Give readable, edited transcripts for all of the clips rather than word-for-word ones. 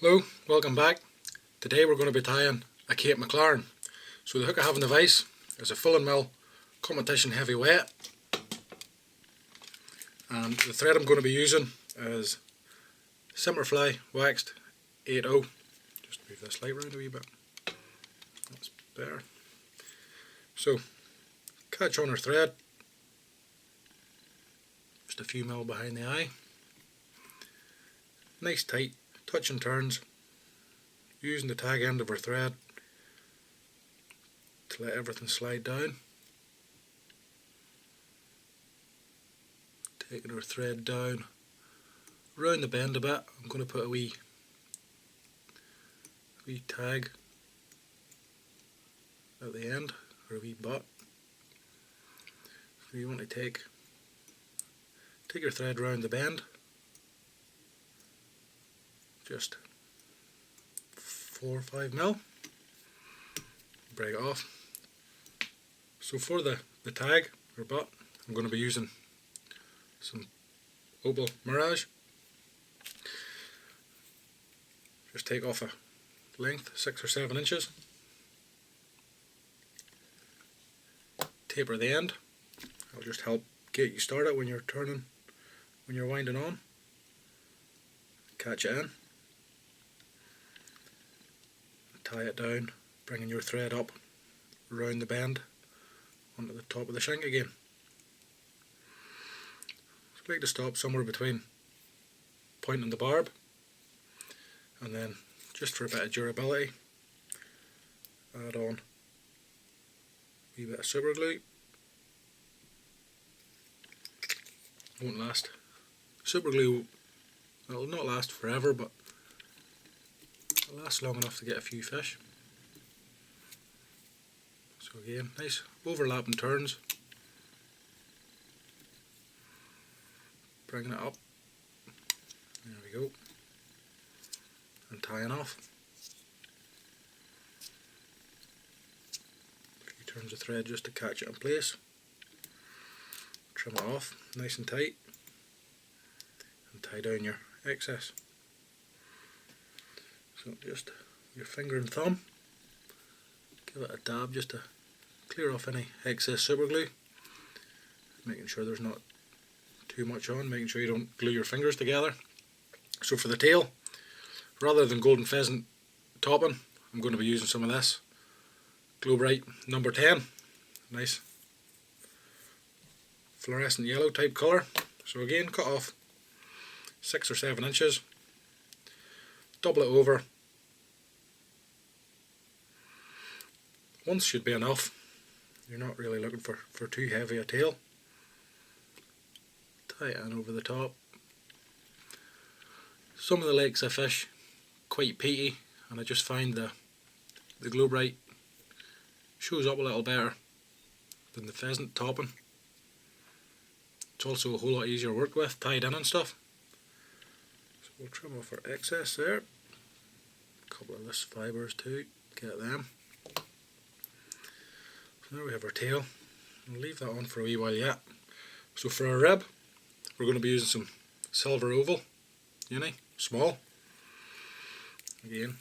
Hello, welcome back. Today we're going to be tying a Kate McLaren. So the hook I have in the vise is a Full & Mill competition heavy wet, and the thread I'm going to be using is Simmerfly waxed 8/0. Just move this light around a wee bit. That's better. So catch on our thread, just a few mil behind the eye. Nice tight, touch and turns, using the tag end of our thread to let everything slide down. Taking our thread down, round the bend a bit. I'm going to put a wee tag at the end, or a wee butt. So you want to take your thread round the bend, just 4 or 5 mil, break it off. So for the tag or butt, I'm going to be using some Opal Mirage. Just take off a length 6 or 7 inches, taper the end. That'll just help get you started when you're turning, when you're winding on. Catch it in, tie it down, bringing your thread up around the bend onto the top of the shank again. So I like to stop somewhere between point and the barb, and then just for a bit of durability add on a wee bit of super glue. Won't last. Super glue, it'll not last forever, but it'll last long enough to get a few fish. So again, nice overlapping turns, bringing it up, there we go, and tying off. A few turns of thread just to catch it in place, trim it off nice and tight, and tie down your excess. So just your finger and thumb, give it a dab just to clear off any excess super glue, making sure there's not too much on, making sure you don't glue your fingers together. So for the tail, rather than golden pheasant topping, I'm going to be using some of this Glo-brite number 10. Nice fluorescent yellow type colour. So again, cut off 6 or 7 inches, double it over. Once should be enough. You're not really looking for too heavy a tail. Tie it in over the top. Some of the lakes I fish quite peaty, and I just find the Glo-brite shows up a little better than the pheasant topping. It's also a whole lot easier to work with, tied in and stuff. So we'll trim off our excess there. A couple of loose fibres too, get them. So there we have our tail. We'll leave that on for a wee while yet. So for our rib, we're going to be using some silver oval uni, small. Again,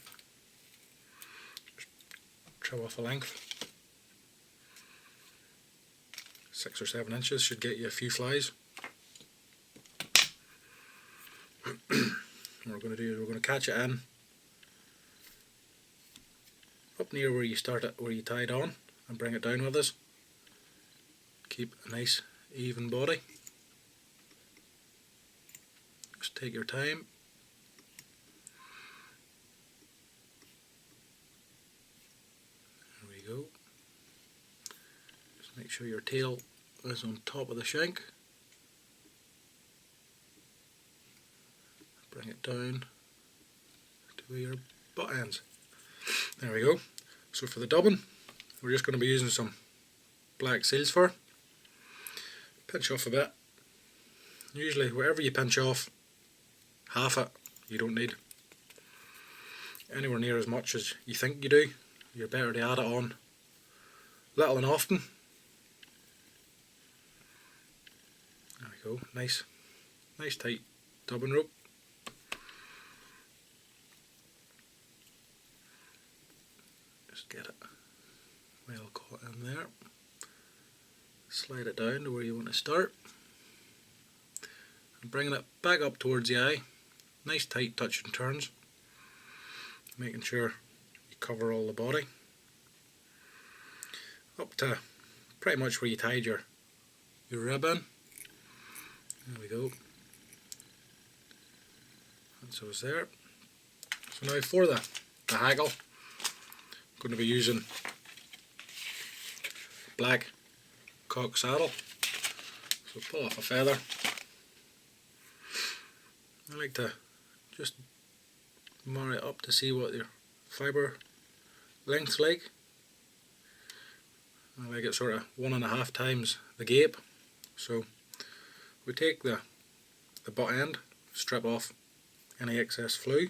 just trim off a length. 6 or 7 inches should get you a few flies. What we're going to do is we're going to catch it in up near where you started, where you tied on, and bring it down with us. Keep a nice even body. Just take your time. There we go. Just make sure your tail is on top of the shank. Bring it down to where your butt ends. There we go. So for the dubbing, we're just going to be using some black seal's fur. Pinch off a bit. Usually wherever you pinch off, half it you don't need. Anywhere near as much as you think you do, you're better to add it on little and often. There we go, nice tight dubbing rope. from there, slide it down to where you want to start, and bringing it back up towards the eye. Nice tight touch and turns, making sure you cover all the body up to pretty much where you tied your rib in. There we go. And so it's there. So now for the haggle, I'm going to be using black cock saddle. So pull off a feather. I like to just mark it up to see what your fibre length's like. I like it sort of 1.5 times the gape. So we take the butt end, strip off any excess flue,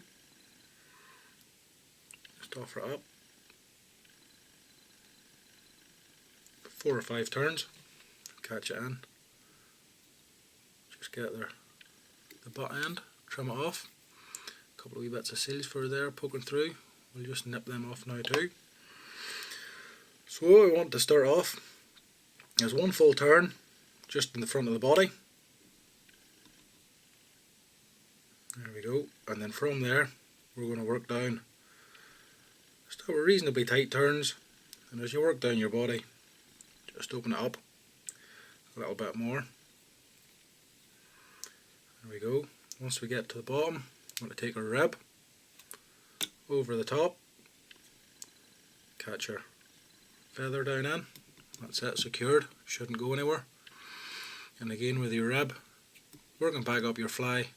just offer it up 4 or 5 turns, catch it in, just get the butt end, trim it off. A couple of wee bits of seals for there poking through, we'll just nip them off now too. So what we want to start off is 1 full turn just in the front of the body. There we go, and then from there we're going to work down just over reasonably tight turns, and as you work down your body just open it up a little bit more. There we go. Once we get to the bottom, we're going to take our rib over the top, catch our feather down in, that's it, secured, shouldn't go anywhere. And again with your rib, working back up your fly,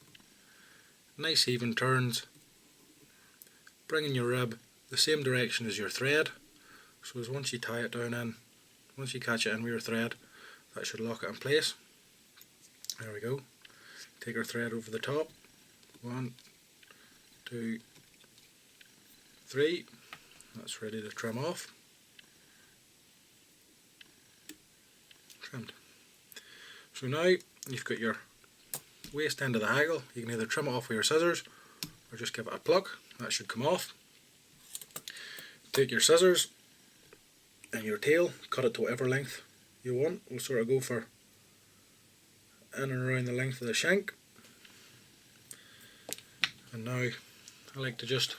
nice even turns, bringing your rib the same direction as your thread, so as once you tie it down in, once you catch it in with your thread, that should lock it in place. There we go. Take our thread over the top, 1, 2, 3, that's ready to trim off. Trimmed. So now you've got your waist end of the haggle. You can either trim it off with your scissors or just give it a pluck, that should come off. Take your scissors and your tail, cut it to whatever length you want. We'll sort of go for in and around the length of the shank. And now I like to just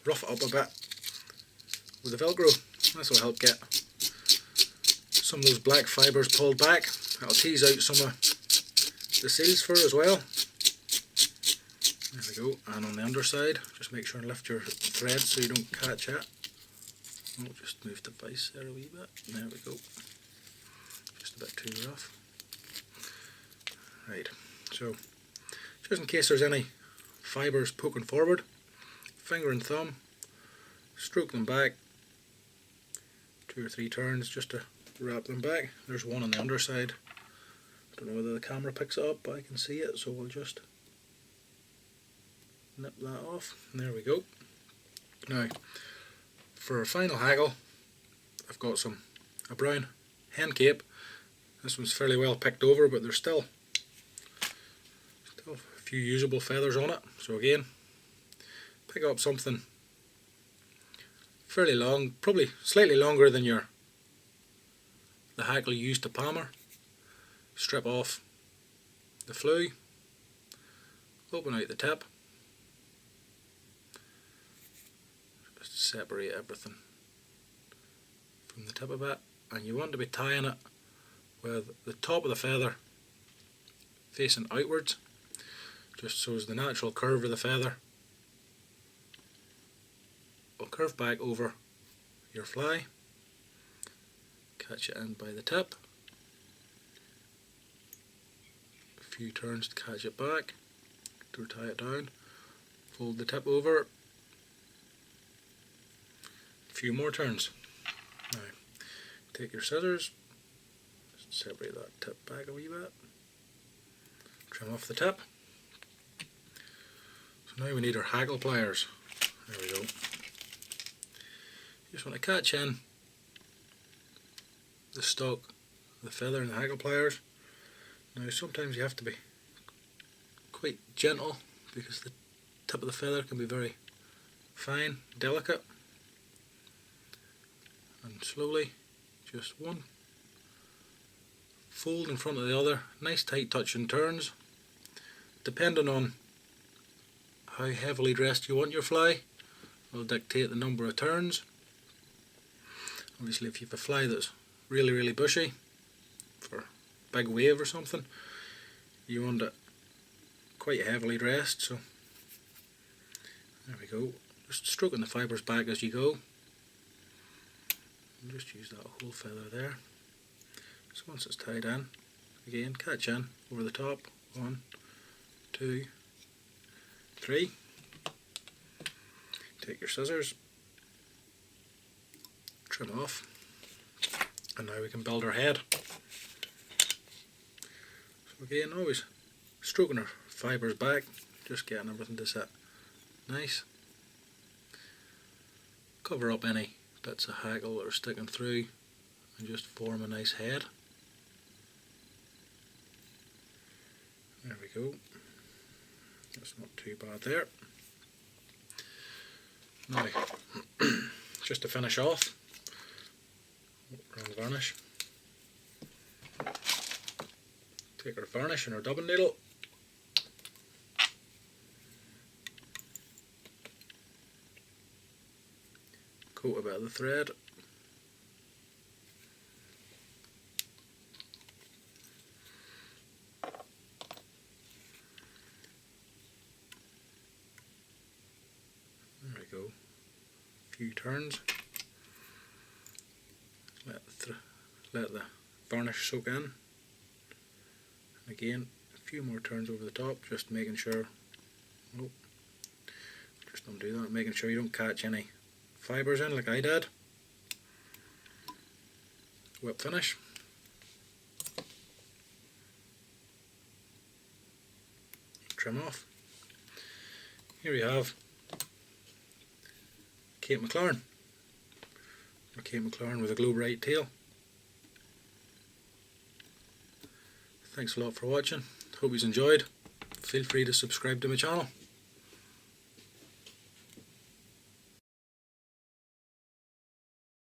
rough it up a bit with the Velcro. This will help get some of those black fibres pulled back. That'll tease out some of the seals for as well. There we go, and on the underside just make sure and lift your thread so you don't catch it. I'll just move the vise there a wee bit. There we go. Just a bit too rough. Right, so just in case there's any fibres poking forward, finger and thumb, stroke them back 2 or 3 turns just to wrap them back. There's one on the underside. I don't know whether the camera picks it up, but I can see it, so we'll just nip that off. And there we go. Now, for our final haggle, I've got a brown hen cape. This one's fairly well picked over, but there's still a few usable feathers on it. So again, pick up something fairly long, probably slightly longer than the haggle you used to palmer. Strip off the flue, open out the tip, just separate everything from the tip of it, and you want to be tying it with the top of the feather facing outwards, just so as the natural curve of the feather will curve back over your fly, catch it in by the tip, a few turns to catch it back, to tie it down, fold the tip over, a few more turns. Now take your scissors, separate that tip back a wee bit, trim off the tip. So now we need our haggle pliers. There we go. You just want to catch in the stalk, the feather and the haggle pliers. Now sometimes you have to be quite gentle because the tip of the feather can be very fine, delicate, and slowly just one fold in front of the other, nice tight touching turns. Depending on how heavily dressed you want your fly will dictate the number of turns. Obviously if you have a fly that's really bushy for a big wave or something, you want it quite heavily dressed, so there we go. Just stroking the fibres back as you go. And just use that whole feather there. So once it's tied in, again catch in over the top. 1, 2, 3. Take your scissors, trim off, and now we can build our head. So again, always stroking our fibres back, just getting everything to sit nice. Cover up any bits of hackle that are sticking through and just form a nice head. There we go. That's not too bad there. Now, just to finish off, wrong varnish. Take our varnish and our dubbing needle. Coat a bit of the thread. There we go. A few turns. Let the varnish soak in. And again, a few more turns over the top, just making sure. Oh, just don't do that. Making sure you don't catch any fibres in like I did. Whip finish. Trim off. Here we have Kate McLaren, or Kate McLaren with a Glo-brite tail. Thanks a lot for watching. Hope you enjoyed. Feel free to subscribe to my channel.